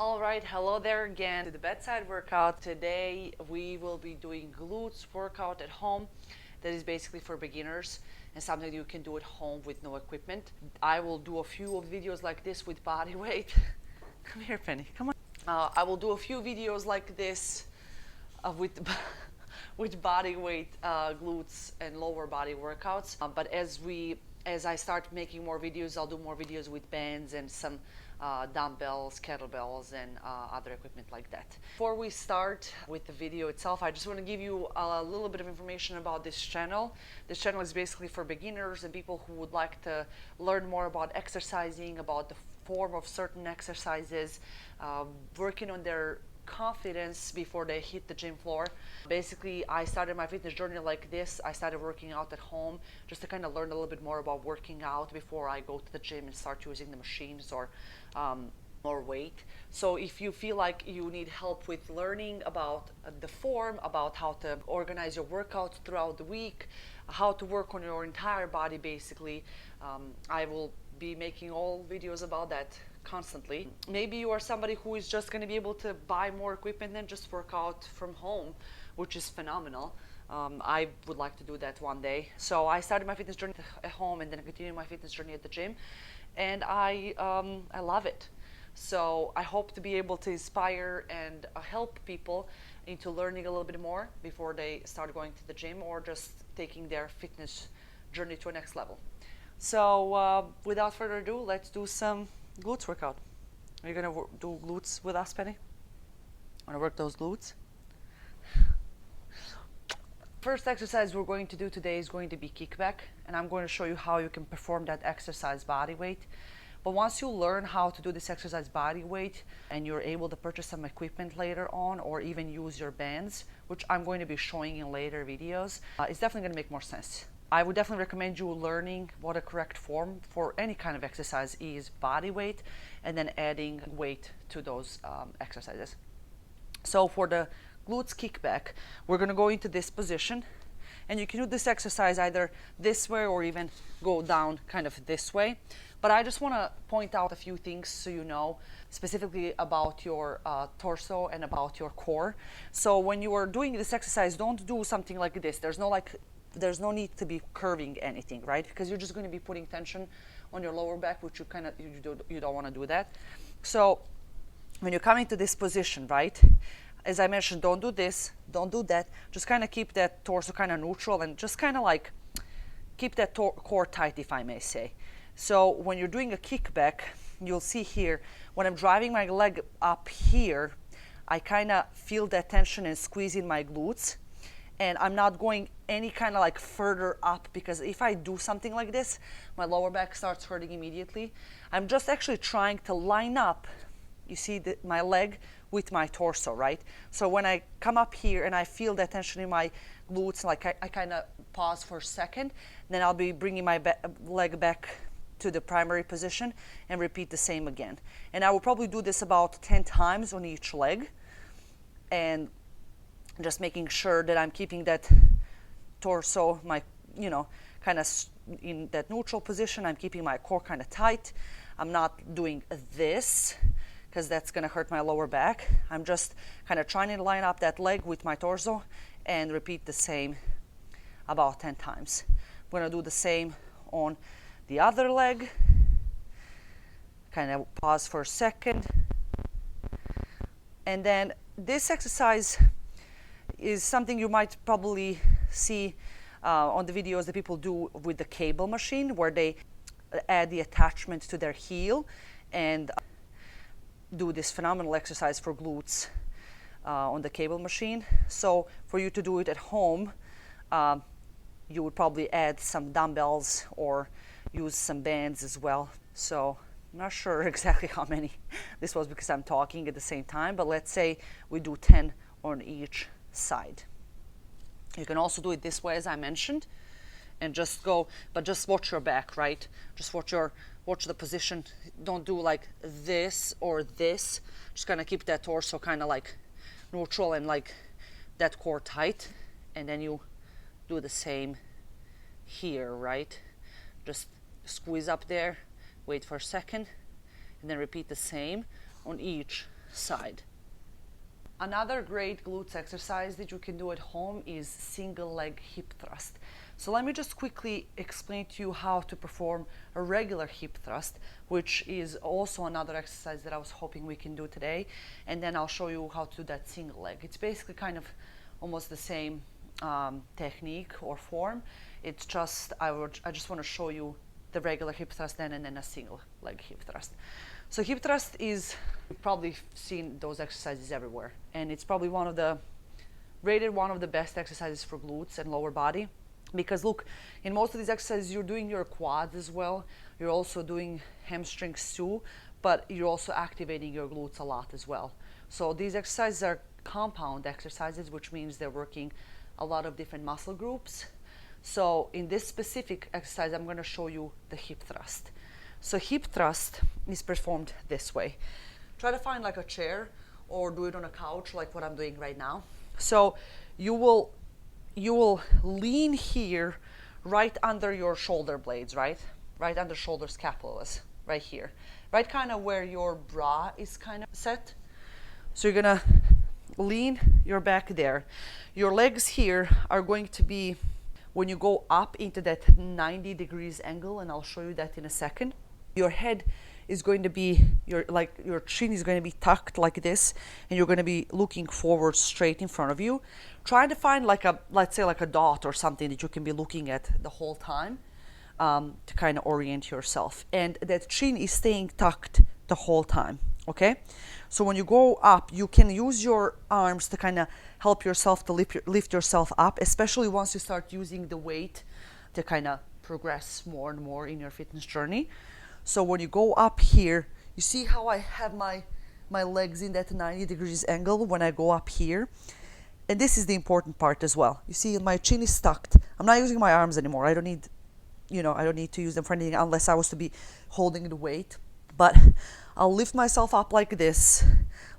All right, hello there again to the bedside workout. Today we will be doing glutes workout at home. That is basically for beginners and something you can do at home with no equipment. I will do a few of videos like this with body weight. Come here, Penny, come on. I will do a few videos like this with with body weight glutes and lower body workouts. But as I start making more videos, I'll do more videos with bands and some dumbbells, kettlebells, and other equipment like that. Before we start with the video itself, I just want to give you a little bit of information about this channel. This channel is basically for beginners and people who would like to learn more about exercising, about the form of certain exercises, working on their confidence before they hit the gym floor. Basically, I started my fitness journey like this. I started working out at home just to kind of learn a little bit more about working out before I go to the gym and start using the machines or more weight. So if you feel like you need help with learning about the form, about how to organize your workouts throughout the week, how to work on your entire body basically, I will be making all videos about that constantly. Maybe you are somebody who is just going to be able to buy more equipment and just work out from home, which is phenomenal. I would like to do that one day. So I started my fitness journey at home and then I continued my fitness journey at the gym, and I love it. So I hope to be able to inspire and help people into learning a little bit more before they start going to the gym or just taking their fitness journey to a next level. So without further ado, let's do some glutes workout. Are you gonna do glutes with us, Penny? Wanna work those glutes? First exercise we're going to do today is going to be kickback, and I'm going to show you how you can perform that exercise body weight. But once you learn how to do this exercise body weight and you're able to purchase some equipment later on or even use your bands, which I'm going to be showing in later videos, it's definitely going to make more sense. I would definitely recommend you learning what a correct form for any kind of exercise is, body weight, and then adding weight to those exercises. So for the glutes kickback, we're going to go into this position, and you can do this exercise either this way or even go down kind of this way. But I just want to point out a few things so you know specifically about your torso and about your core. So when you are doing this exercise, don't do something like this. There's no need to be curving anything, right? Because you're just going to be putting tension on your lower back, which you don't want to do that. So when you're coming to this position, right, as I mentioned, don't do this, don't do that. Just kind of keep that torso kind of neutral and just kind of like keep that core tight, if I may say. So when you're doing a kickback, you'll see here, when I'm driving my leg up here, I kind of feel that tension and squeezing my glutes. And I'm not going any kind of like further up, because if I do something like this, my lower back starts hurting immediately. I'm just actually trying to line up, you see, my leg with my torso, right? So when I come up here and I feel that tension in my glutes, like I kind of pause for a second, then I'll be bringing my leg back to the primary position and repeat the same again. And I will probably do this about 10 times on each leg, and just making sure that I'm keeping that torso, kind of in that neutral position. I'm keeping my core kind of tight. I'm not doing this because that's going to hurt my lower back. I'm just kind of trying to line up that leg with my torso and repeat the same about 10 times. I'm going to do the same on the other leg. Kind of pause for a second. And then this exercise is something you might probably see on the videos that people do with the cable machine, where they add the attachment to their heel and do this phenomenal exercise for glutes on the cable machine. So for you to do it at home, you would probably add some dumbbells or use some bands as well. So I'm not sure exactly how many this was because I'm talking at the same time, but let's say we do 10 on each side. You can also do it this way, as I mentioned, and just go, but just watch your back, right? Just watch the position. Don't do like this or this. Just kind of keep that torso kind of like neutral and like that core tight, and then you do the same here, right? Just squeeze up there, wait for a second, and then repeat the same on each side. Another great glutes exercise that you can do at home is single leg hip thrust. So let me just quickly explain to you how to perform a regular hip thrust, which is also another exercise that I was hoping we can do today. And then I'll show you how to do that single leg. It's basically kind of almost the same technique or form. It's just, I just want to show you the regular hip thrust then and then a single leg hip thrust. So hip thrust is, you've probably seen those exercises everywhere, and it's probably rated one of the best exercises for glutes and lower body, because look, in most of these exercises you're doing your quads as well, you're also doing hamstrings too, but you're also activating your glutes a lot as well. So these exercises are compound exercises, which means they're working a lot of different muscle groups. So in this specific exercise, I'm going to show you the hip thrust. So hip thrust is performed this way. Try to find like a chair or do it on a couch like what I'm doing right now. So you will lean here right under your shoulder blades, right under shoulder scapulas, right here, right kind of where your bra is kind of set. So you're gonna lean your back there. Your legs here are going to be, when you go up into that 90 degrees angle, and I'll show you that in a second, your head is going to be, your chin is going to be tucked like this, and you're going to be looking forward straight in front of you. Try to find like a, let's say like a dot or something that you can be looking at the whole time to kind of orient yourself. And that chin is staying tucked the whole time, okay? So when you go up, you can use your arms to kind of help yourself to lift yourself up, especially once you start using the weight to kind of progress more and more in your fitness journey. So when you go up here, you see how I have my legs in that 90 degrees angle when I go up here? And this is the important part as well. You see my chin is tucked. I'm not using my arms anymore. I don't need to use them for anything unless I was to be holding the weight. But I'll lift myself up like this,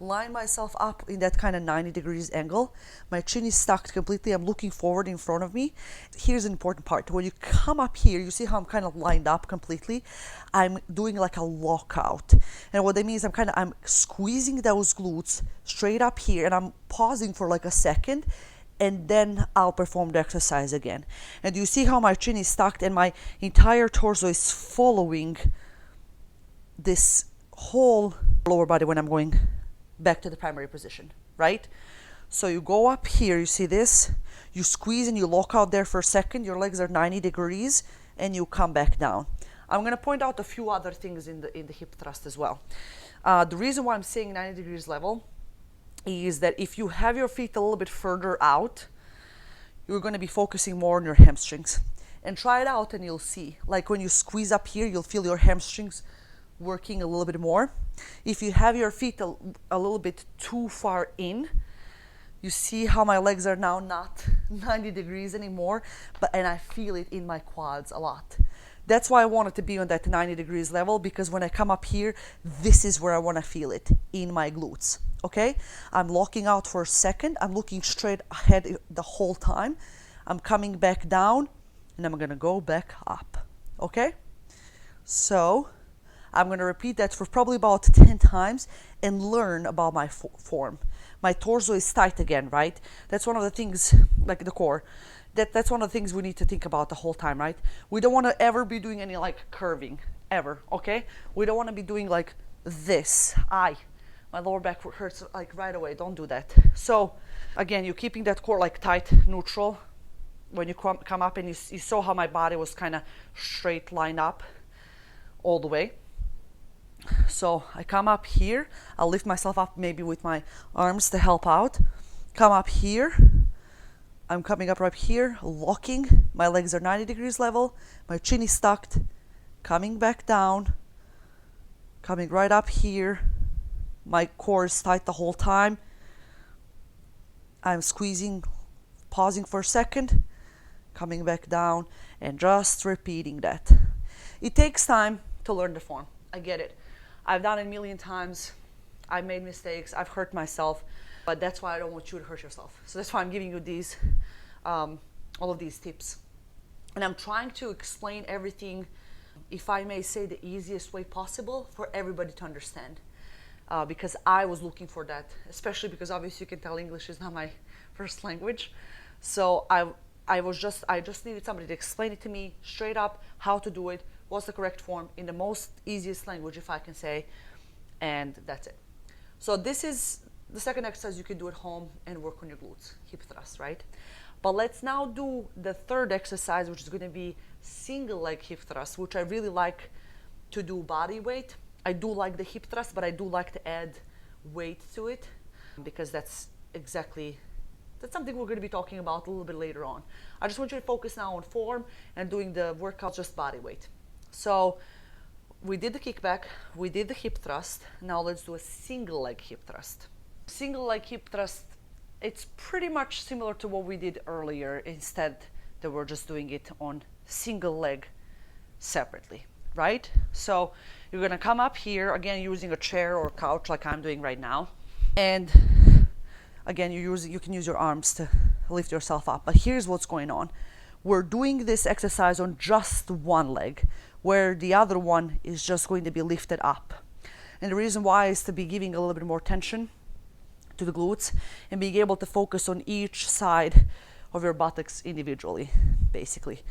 line myself up in that kind of 90 degrees angle. My chin is tucked completely. I'm looking forward in front of me. Here's an important part. When you come up here, you see how I'm kind of lined up completely. I'm doing like a lockout. And what that means, I'm squeezing those glutes straight up here, and I'm pausing for like a second, and then I'll perform the exercise again. And you see how my chin is tucked and my entire torso is following this whole lower body when I'm going back to the primary position, right? So you go up here, you see this, you squeeze and you lock out there for a second, your legs are 90 degrees, and you come back down. I'm going to point out a few other things in the hip thrust as well. The reason why I'm saying 90 degrees level is that if you have your feet a little bit further out, you're going to be focusing more on your hamstrings. And try it out and you'll see. Like when you squeeze up here, you'll feel your hamstrings working a little bit more. If you have your feet a little bit too far in, you see how my legs are now not 90 degrees anymore, and I feel it in my quads a lot. That's why I want it to be on that 90 degrees level, because when I come up here, this is where I want to feel it, in my glutes, okay? I'm locking out for a second. I'm looking straight ahead the whole time. I'm coming back down, and I'm going to go back up, okay? So I'm going to repeat that for probably about 10 times and learn about my form. My torso is tight again, right? That's one of the things, like the core, that's one of the things we need to think about the whole time, right? We don't want to ever be doing any like curving, ever, okay? We don't want to be doing like this. My lower back hurts like right away. Don't do that. So again, you're keeping that core like tight, neutral. When you come up, and you saw how my body was kind of straight lined up all the way. So I come up here, I'll lift myself up maybe with my arms to help out. Come up here, I'm coming up right here, locking. My legs are 90 degrees level, my chin is tucked, coming back down, coming right up here. My core is tight the whole time. I'm squeezing, pausing for a second, coming back down, and just repeating that. It takes time to learn the form. I get it. I've done it a million times. I've made mistakes. I've hurt myself. But that's why I don't want you to hurt yourself. So that's why I'm giving you these, all of these tips. And I'm trying to explain everything, if I may say, the easiest way possible for everybody to understand. because I was looking for that, especially because obviously you can tell English is not my first language. So I just needed somebody to explain it to me straight up, how to do it, what's the correct form in the most easiest language, if I can say, and that's it. So this is the second exercise you can do at home and work on your glutes, hip thrust, right? But let's now do the third exercise, which is going to be single leg hip thrust, which I really like to do body weight. I do like the hip thrust, but I do like to add weight to it because that's something we're going to be talking about a little bit later on. I just want you to focus now on form and doing the workout just body weight. So we did the kickback, we did the hip thrust. Now let's do a single leg hip thrust. Single leg hip thrust, it's pretty much similar to what we did earlier, instead that we're just doing it on single leg separately, right? So you're gonna come up here, again using a chair or couch like I'm doing right now. And again, you can use your arms to lift yourself up. But here's what's going on. We're doing this exercise on just one leg, where the other one is just going to be lifted up. And the reason why is to be giving a little bit more tension to the glutes and being able to focus on each side of your buttocks individually, basically.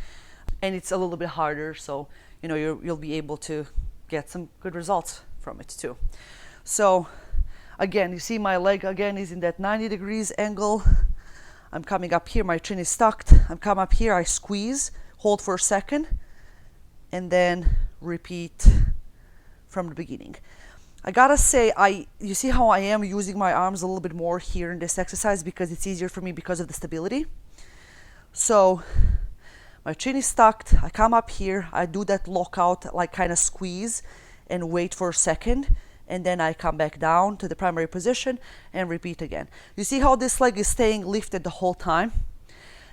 And it's a little bit harder, so you'll be able to get some good results from it too. So again, you see my leg again is in that 90 degrees angle. I'm coming up here, my chin is tucked. I'm coming up here, I squeeze, hold for a second, and then repeat from the beginning. I gotta say, you see how I am using my arms a little bit more here in this exercise because it's easier for me because of the stability. So my chin is tucked, I come up here, I do that lockout, like kind of squeeze and wait for a second, and then I come back down to the primary position and repeat again. You see how this leg is staying lifted the whole time?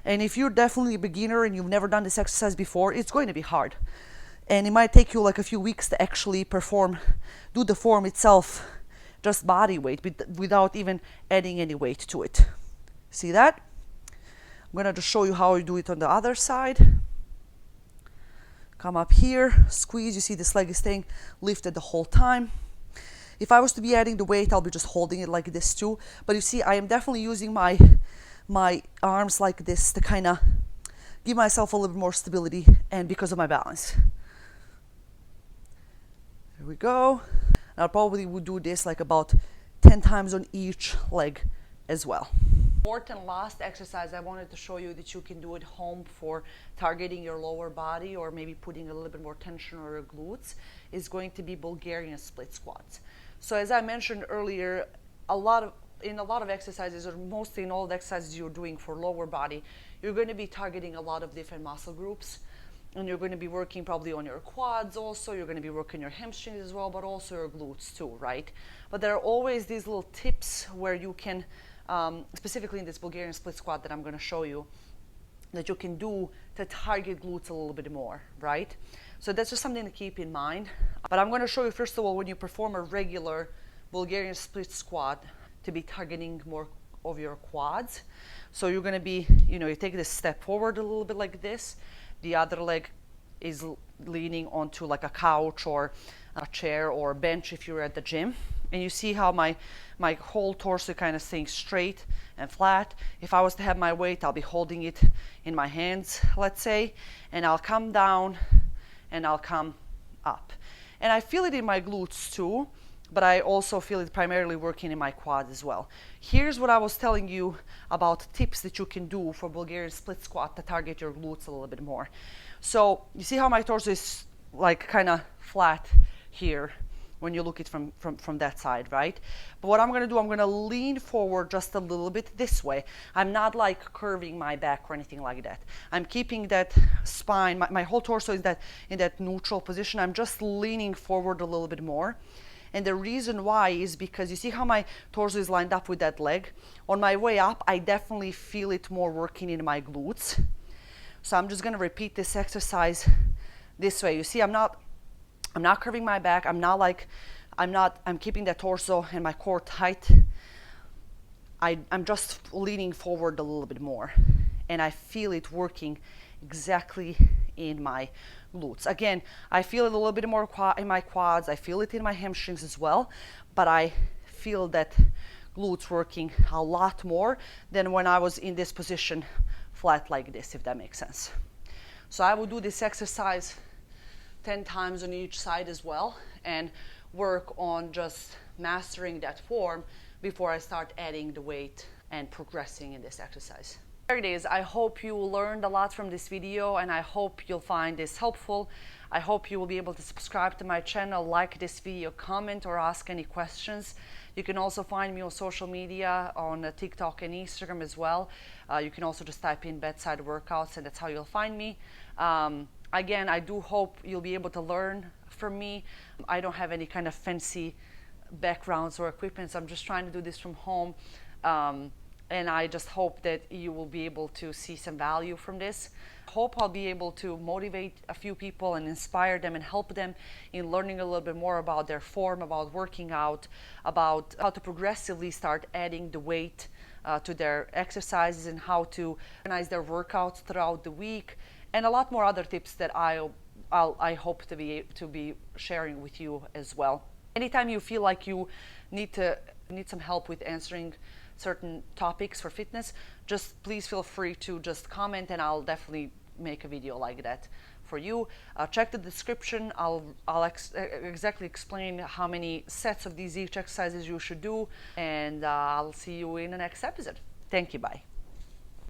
And if you're definitely a beginner and you've never done this exercise before, it's going to be hard. And it might take you like a few weeks to actually do the form itself, just body weight, without even adding any weight to it. See that? I'm gonna just show you how you do it on the other side. Come up here, squeeze, you see this leg is staying lifted the whole time. If I was to be adding the weight, I'll be just holding it like this too. But you see, I am definitely using my arms like this to kind of give myself a little bit more stability and because of my balance. There we go. And I probably would do this like about 10 times on each leg as well. Fourth and last exercise I wanted to show you that you can do at home for targeting your lower body or maybe putting a little bit more tension on your glutes is going to be Bulgarian split squats. So as I mentioned earlier, in a lot of exercises, or mostly in all the exercises you're doing for lower body, you're going to be targeting a lot of different muscle groups. And you're going to be working probably on your quads also, you're going to be working your hamstrings as well, but also your glutes too, right? But there are always these little tips where you can, specifically in this Bulgarian split squat that I'm going to show you, that you can do to target glutes a little bit more, right? So that's just something to keep in mind. But I'm going to show you first of all when you perform a regular Bulgarian split squat to be targeting more of your quads. So you're going to be, you take this step forward a little bit like this. The other leg is leaning onto like a couch or a chair or a bench if you're at the gym. And you see how my whole torso kind of staying straight and flat. If I was to have my weight, I'll be holding it in my hands, let's say, and I'll come down and I'll come up. And I feel it in my glutes too, but I also feel it primarily working in my quads as well. Here's what I was telling you about tips that you can do for Bulgarian split squat to target your glutes a little bit more. So you see how my torso is like kind of flat here when you look at it from that side, right? But what I'm going to do, I'm going to lean forward just a little bit this way. I'm not like curving my back or anything like that. I'm keeping that spine, my whole torso is in that neutral position. I'm just leaning forward a little bit more. And the reason why is because you see how my torso is lined up with that leg? On my way up, I definitely feel it more working in my glutes. So I'm just going to repeat this exercise this way. You see, I'm not curving my back. I'm keeping that torso and my core tight. I'm just leaning forward a little bit more. And I feel it working exactly in my glutes. Again, I feel it a little bit more in my quads, I feel it in my hamstrings as well, but I feel that glutes working a lot more than when I was in this position flat like this, if that makes sense. So I will do this exercise 10 times on each side as well and work on just mastering that form before I start adding the weight and progressing in this exercise. There it is. I hope you learned a lot from this video and I hope you'll find this helpful. I hope you will be able to subscribe to my channel, like this video, comment or ask any questions. You can also find me on social media on TikTok and Instagram as well. You can also just type in bedside workouts and that's how you'll find me. Again, I do hope you'll be able to learn from me. I don't have any kind of fancy backgrounds or equipment, so I'm just trying to do this from home. And I just hope that you will be able to see some value from this. Hope I'll be able to motivate a few people and inspire them and help them in learning a little bit more about their form, about working out, about how to progressively start adding the weight to their exercises and how to organize their workouts throughout the week, and a lot more other tips that I hope to be sharing with you as well. Anytime you feel like you need some help with answering certain topics for fitness, just please feel free to just comment and I'll definitely make a video like that for you. Check the description. I'll exactly explain how many sets of these each exercises you should do, and I'll see you in the next episode. Thank you. Bye.